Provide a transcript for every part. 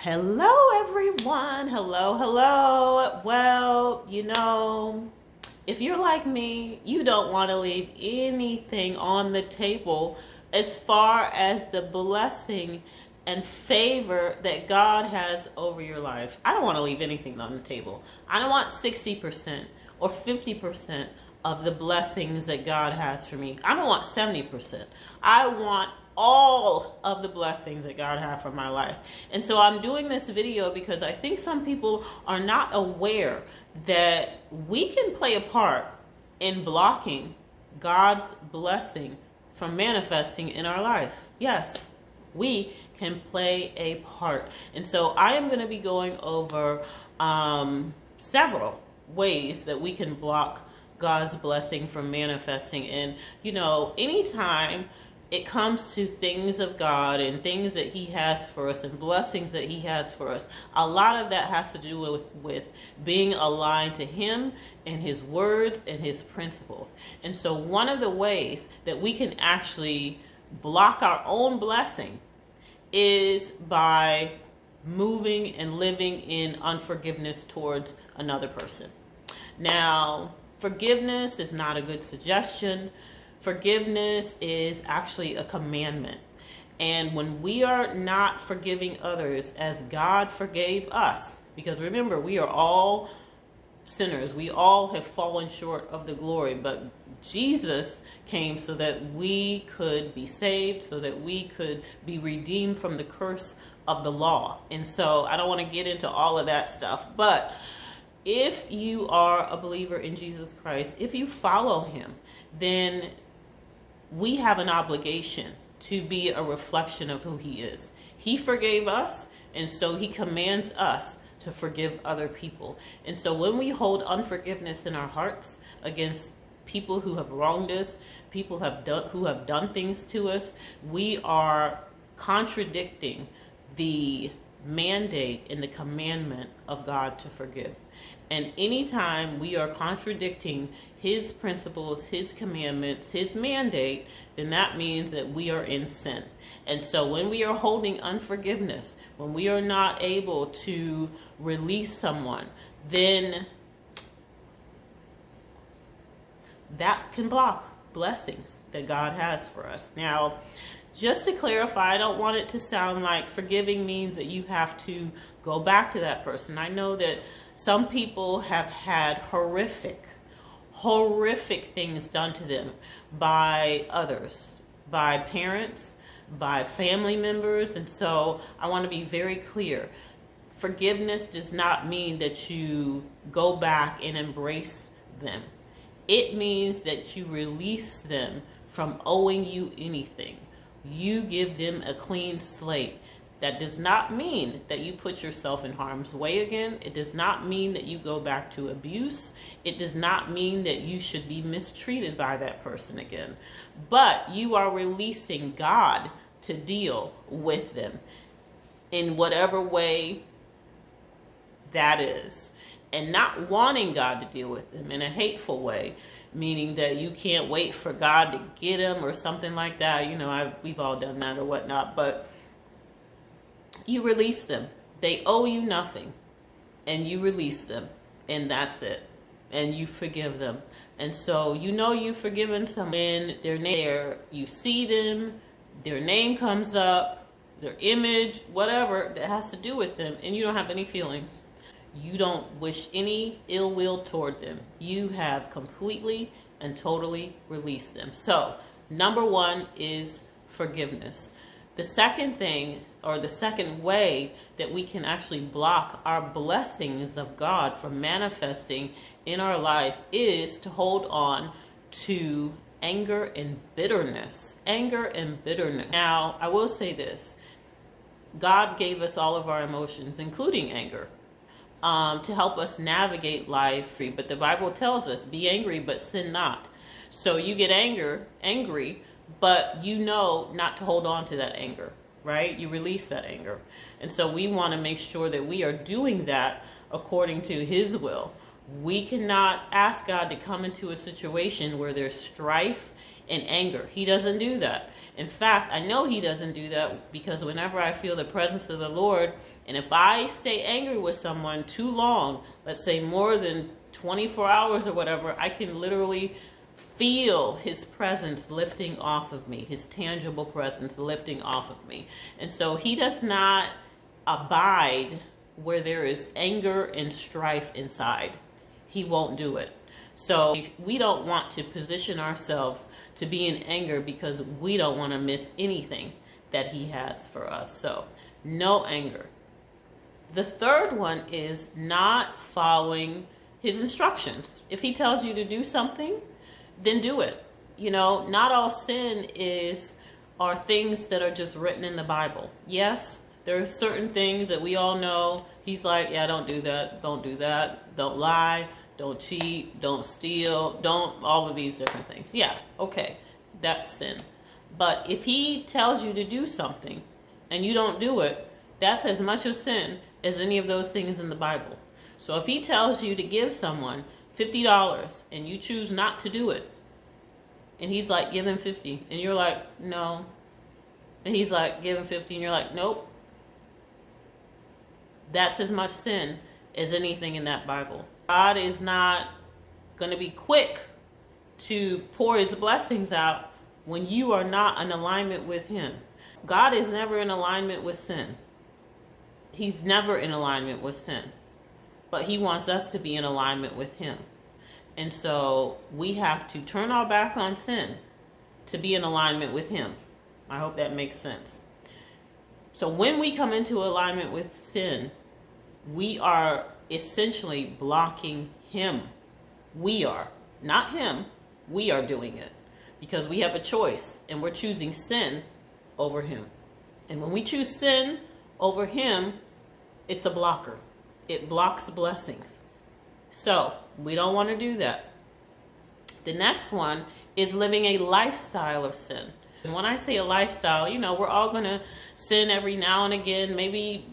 Hello, everyone. Hello. Well, if you're like me, you don't want to leave anything on the table as far as the blessing and favor that God has over your life. I don't want to leave anything on the table. I don't want 60% or 50% of the blessings that God has for me. I don't want 70%. I want all of the blessings that God has for my life. And so I'm doing this video because I think some people are not aware that we can play a part in blocking God's blessing from manifesting in our life. Yes, we can play a part. And so I am going to be going over several ways that we can block God's blessing from manifesting. And anytime it comes to things of God and things that He has for us and blessings that He has for us, a lot of that has to do with being aligned to Him and His words and His principles. And so one of the ways that we can actually block our own blessing is by moving and living in unforgiveness towards another person. Now, forgiveness is not a good suggestion. Forgiveness is actually a commandment. And when we are not forgiving others as God forgave us, because remember, we are all sinners. We all have fallen short of the glory, but Jesus came so that we could be saved, so that we could be redeemed from the curse of the law. And so I don't want to get into all of that stuff, but if you are a believer in Jesus Christ, if you follow Him, then we have an obligation to be a reflection of who He is. He forgave us, and so He commands us to forgive other people. And so when we hold unforgiveness in our hearts against people who have wronged us, people who have done things to us, we are contradicting the mandate and the commandment of God to forgive. And anytime we are contradicting His principles, His commandments, His mandate, then that means that we are in sin. And so when we are holding unforgiveness, when we are not able to release someone, then that can block blessings that God has for us. Now, just to clarify, I don't want it to sound like forgiving means that you have to go back to that person. I know that some people have had horrific things done to them by others, by parents, by family members. And so I want to be very clear. Forgiveness does not mean that you go back and embrace them. It means that you release them from owing you anything. You give them a clean slate. That does not mean that you put yourself in harm's way again. It does not mean that you go back to abuse. It does not mean that you should be mistreated by that person again. But you are releasing God to deal with them in whatever way that is. And not wanting God to deal with them in a hateful way, meaning that you can't wait for God to get them or something like that. We've all done that or whatnot, but you release them. They owe you nothing, and you release them, and that's it. And you forgive them. And so you've forgiven someone when their name there, you see them, their name comes up, their image, whatever that has to do with them, and you don't have any feelings. You don't wish any ill will toward them. You have completely and totally released them. So, number one is forgiveness. The second thing, or the second way that we can actually block our blessings of God from manifesting in our life is to hold on to anger and bitterness. Anger and bitterness. Now, I will say this. God gave us all of our emotions, including anger, to help us navigate life. But the Bible tells us, be angry, but sin not. So you get angry, but not to hold on to that anger, right? You release that anger. And so we want to make sure that we are doing that according to His will, We cannot ask God to come into a situation where there's strife and anger. He doesn't do that. In fact, I know he doesn't do that because whenever I feel the presence of the Lord, and if I stay angry with someone too long, let's say more than 24 hours or whatever, I can literally feel his presence lifting off of me, his tangible presence lifting off of me. And so he does not abide where there is anger and strife inside. He won't do it. So we don't want to position ourselves to be in anger because we don't want to miss anything that he has for us. So no anger. The third one is not following his instructions. If he tells you to do something, then do it. You know, not all sin are things that are just written in the Bible. Yes, there are certain things that we all know. He's like, yeah, don't do that, don't lie, don't cheat, don't steal, don't all of these different things. Yeah, okay, that's sin. But if he tells you to do something and you don't do it, that's as much of sin as any of those things in the Bible. So if he tells you to give someone $50 and you choose not to do it, and he's like, give him 50, and you're like, no, and he's like, give him 50, and you're like, nope, that's as much sin as anything in that Bible. God is not going to be quick to pour his blessings out when you are not in alignment with him. God is never in alignment with sin. He's never in alignment with sin. But he wants us to be in alignment with him. And so we have to turn our back on sin to be in alignment with him. I hope that makes sense. So when we come into alignment with sin, we are essentially blocking him. We are, not him, we are doing it. Because we have a choice and we're choosing sin over him. And when we choose sin over him, it's a blocker. It blocks blessings. So we don't want to do that. The next one is living a lifestyle of sin. And when I say a lifestyle, you know, we're all going to sin every now and again. Maybe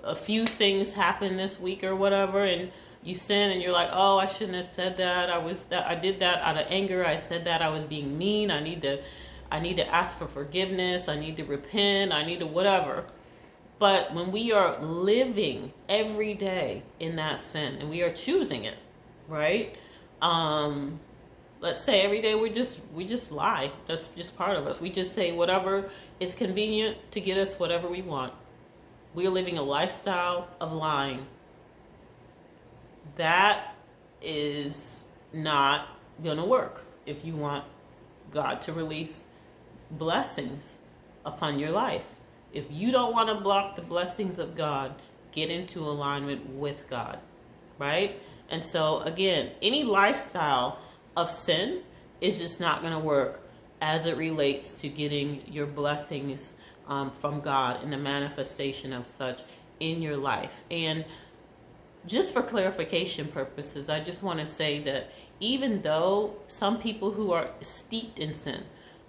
a few things happen this week or whatever, and you sin and you're like, oh, I shouldn't have said that. I did that out of anger. I said that. I was being mean. I need to ask for forgiveness. I need to repent. I need to whatever. But when we are living every day in that sin and we are choosing it, right? Let's say every day we just lie. That's just part of us. We just say whatever is convenient to get us whatever we want. We are living a lifestyle of lying. That is not gonna work if you want God to release blessings upon your life. If you don't want to block the blessings of God, get into alignment with God, right? And so again, any lifestyle of sin is just not going to work as it relates to getting your blessings from God and the manifestation of such in your life. And just for clarification purposes, I just want to say that even though some people who are steeped in sin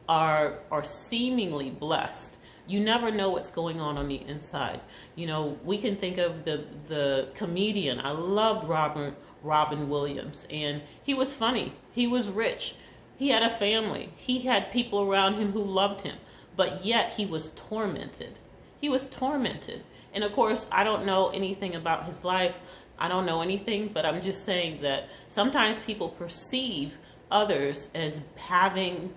are seemingly blessed, you never know what's going on the inside. You know, we can think of the comedian. I loved Robin Williams, and he was funny. He was rich. He had a family. He had people around him who loved him, but yet he was tormented. He was tormented. And of course, I don't know anything about his life. I don't know anything, but I'm just saying that sometimes people perceive others as having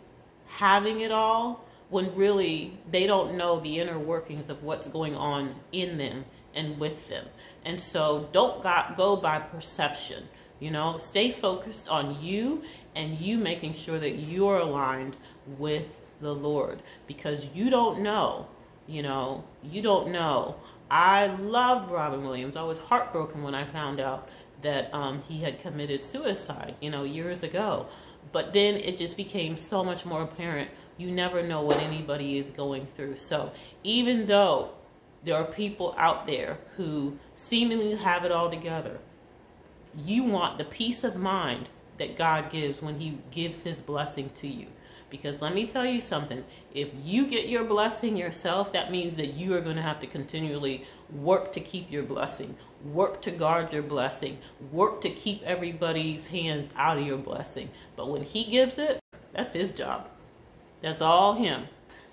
it all, when really they don't know the inner workings of what's going on in them and with them. And so don't go by perception. You know, stay focused on you and you making sure that you're aligned with the Lord, because you don't know, you don't know. I loved Robin Williams. I was heartbroken when I found out that he had committed suicide, years ago. But then it just became so much more apparent. You never know what anybody is going through. So even though there are people out there who seemingly have it all together, you want the peace of mind that God gives when he gives his blessing to you. Because let me tell you something, if you get your blessing yourself, that means that you are going to have to continually work to keep your blessing, work to guard your blessing, work to keep everybody's hands out of your blessing. But when he gives it, that's his job. That's all him.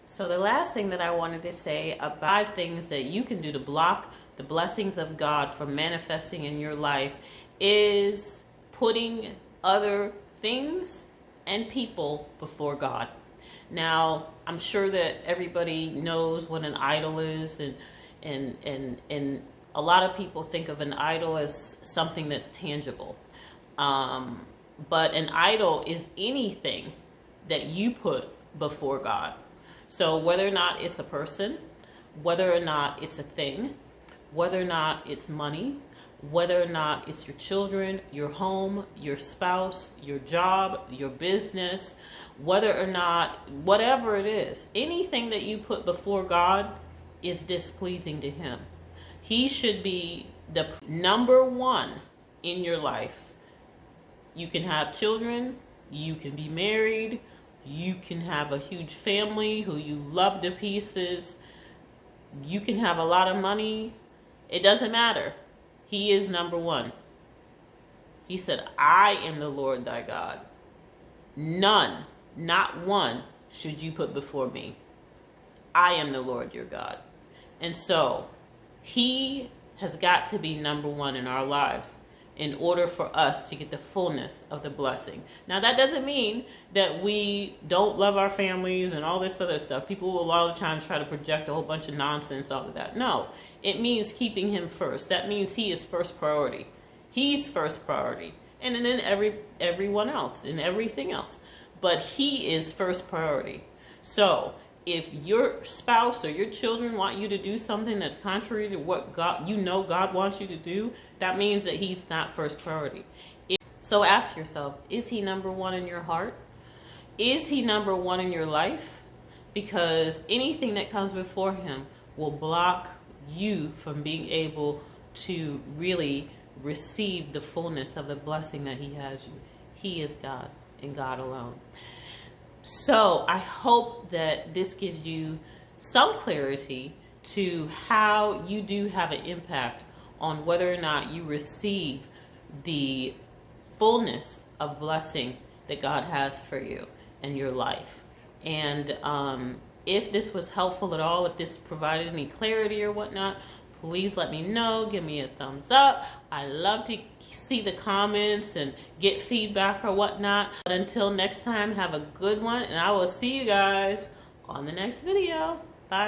So the last thing that I wanted to say about 5 things that you can do to block the blessings of God from manifesting in your life is putting other things and people before God. Now, I'm sure that everybody knows what an idol is, and a lot of people think of an idol as something that's tangible. But an idol is anything that you put before God. So whether or not it's a person, whether or not it's a thing, whether or not it's money, whether or not it's your children, your home, your spouse, your job, your business, whether or not, whatever it is, anything that you put before God is displeasing to him. He should be the number one in your life. You can have children, you can be married, you can have a huge family who you love to pieces, you can have a lot of money. It doesn't matter. He is number one. He said, I am the Lord thy God. None, not one, should you put before me. I am the Lord your God. And so he has got to be number one in our lives in order for us to get the fullness of the blessing. Now, that doesn't mean that we don't love our families and all this other stuff. People will a lot of times try to project a whole bunch of nonsense off of that. No, it means keeping him first. That means he is first priority. He's first priority. And then everyone else and everything else. But he is first priority. So if your spouse or your children want you to do something that's contrary to what God wants you to do, that means that he's not first priority. So ask yourself, is he number one in your heart? Is he number one in your life? Because anything that comes before him will block you from being able to really receive the fullness of the blessing that he has you. He is God and God alone. So I hope that this gives you some clarity to how you do have an impact on whether or not you receive the fullness of blessing that God has for you in your life. And if this was helpful at all, if this provided any clarity or whatnot, please let me know. Give me a thumbs up. I love to see the comments and get feedback or whatnot. But until next time, have a good one, and I will see you guys on the next video.